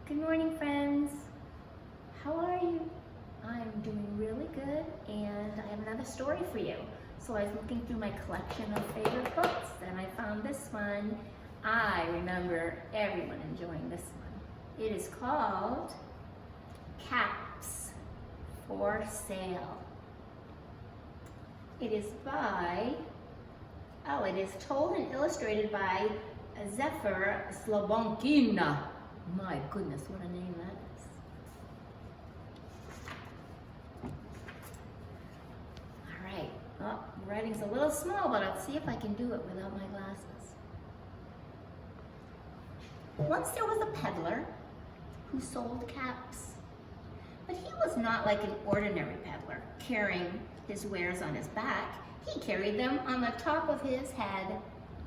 Good morning, friends. How are you? I'm doing really good, and I have another story for you. So I was looking through my collection of favorite books, and I found this one. I remember everyone enjoying this one. It is called Caps for Sale. It is it is told and illustrated by Zephyr Slobodkin. My goodness, what a name that is. All right, well, writing's a little small, but I'll see if I can do it without my glasses. Once there was a peddler who sold caps, but he was not like an ordinary peddler, carrying his wares on his back. He carried them on the top of his head.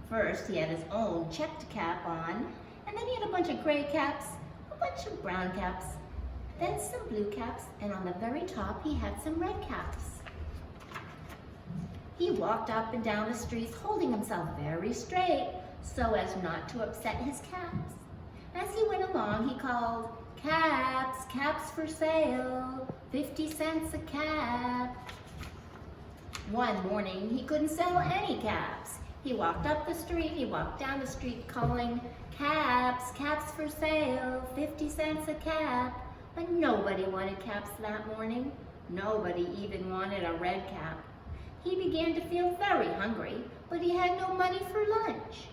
First, he had his own checked cap on, and then he had a bunch of gray caps, a bunch of brown caps, then some blue caps, and on the very top, he had some red caps. He walked up and down the streets, holding himself very straight so as not to upset his caps. As he went along, he called, "Caps, caps for sale, 50 cents a cap." One morning, he couldn't sell any caps. He walked up the street, he walked down the street calling, "Caps, caps for sale, 50 cents a cap." But nobody wanted caps that morning. Nobody even wanted a red cap. He began to feel very hungry, but he had no money for lunch.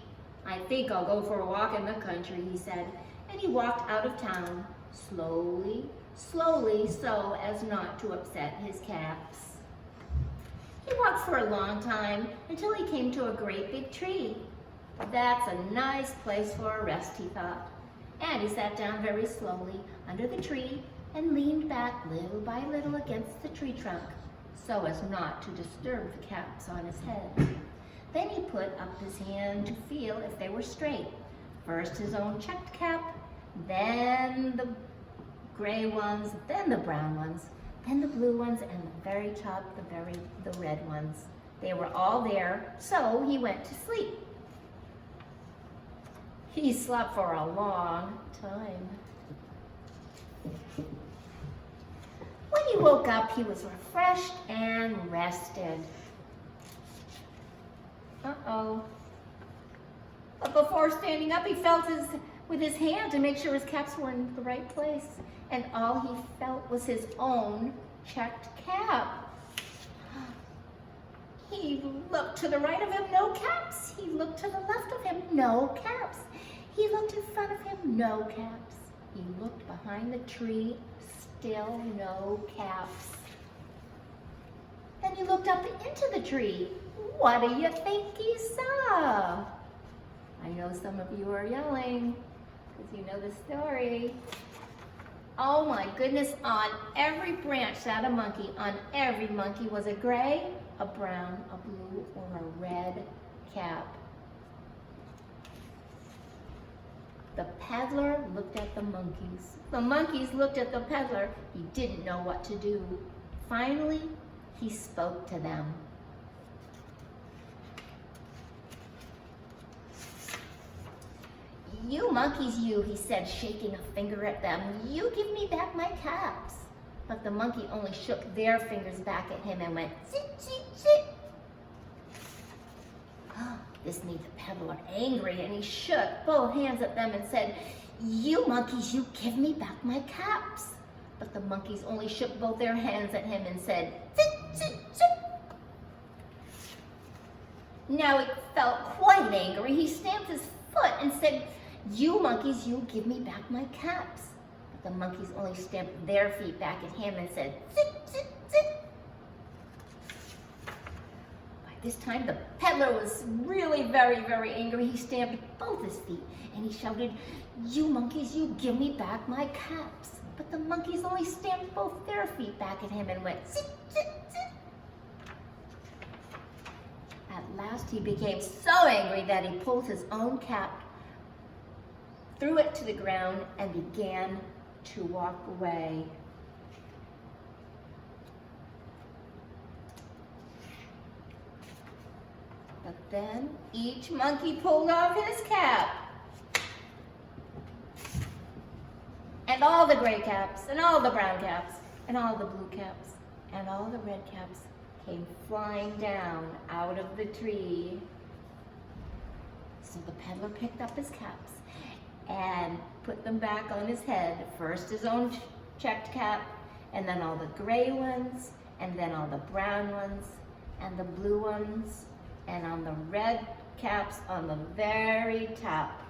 "I think I'll go for a walk in the country," he said, and he walked out of town, slowly, slowly, so as not to upset his caps. He walked for a long time until he came to a great big tree. "That's a nice place for a rest," he thought. And he sat down very slowly under the tree and leaned back little by little against the tree trunk so as not to disturb the caps on his head. Then he put up his hand to feel if they were straight. First his own checked cap, then the gray ones, then the brown ones, then the blue ones, and the very top, the red ones. They were all there, so he went to sleep. He slept for a long time. When he woke up, he was refreshed and rested. But before standing up, he felt with his hand to make sure his caps were in the right place. And all he felt was his own checked cap. He looked to the right of him, no caps. He looked to the left of him, no caps. He looked in front of him, no caps. He looked behind the tree, still no caps. Then he looked up into the tree. What do you think he saw? I know some of you are yelling because you know the story. Oh my goodness, on every branch sat a monkey. On every monkey was a gray, a brown, a blue, or a red cap. The peddler looked at the monkeys. The monkeys looked at the peddler. He didn't know what to do. Finally, he spoke to them. "You monkeys, you," he said, shaking a finger at them. "You give me back my caps." But the monkey only shook their fingers back at him and went, "Zit, zit, zit." This made the peddler angry, and he shook both hands at them and said, "You monkeys, you give me back my caps." But the monkeys only shook both their hands at him and said, "Zit, zit, zit." Now he felt quite angry. He stamped his foot and said, "You monkeys, you give me back my caps." But the monkeys only stamped their feet back at him and said, "Zit, zit, zit." By this time, the peddler was really very, very angry. He stamped both his feet and he shouted, "You monkeys, you give me back my caps." But the monkeys only stamped both their feet back at him and went, "Zit, zit, zit." At last, he became so angry that he pulled his own cap, threw it to the ground, and began to walk away. But then each monkey pulled off his cap. and all the gray caps, and all the brown caps, and all the blue caps, and all the red caps came flying down out of the tree. So the peddler picked up his caps and put them back on his head. First his own checked cap, and then all the gray ones, and then all the brown ones, and the blue ones, and on the red caps on the very top.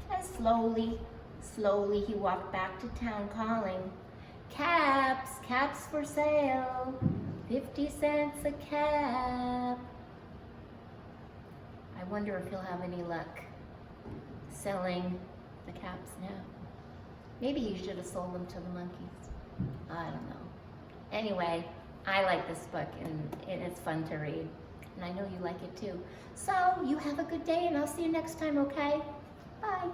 And slowly, slowly he walked back to town calling, "Caps, caps for sale, 50 cents a cap." I wonder if he'll have any luck selling the caps now. Maybe he should have sold them to the monkeys. I don't know. Anyway, I like this book and it's fun to read. And I know you like it too. So you have a good day and I'll see you next time, okay? Bye.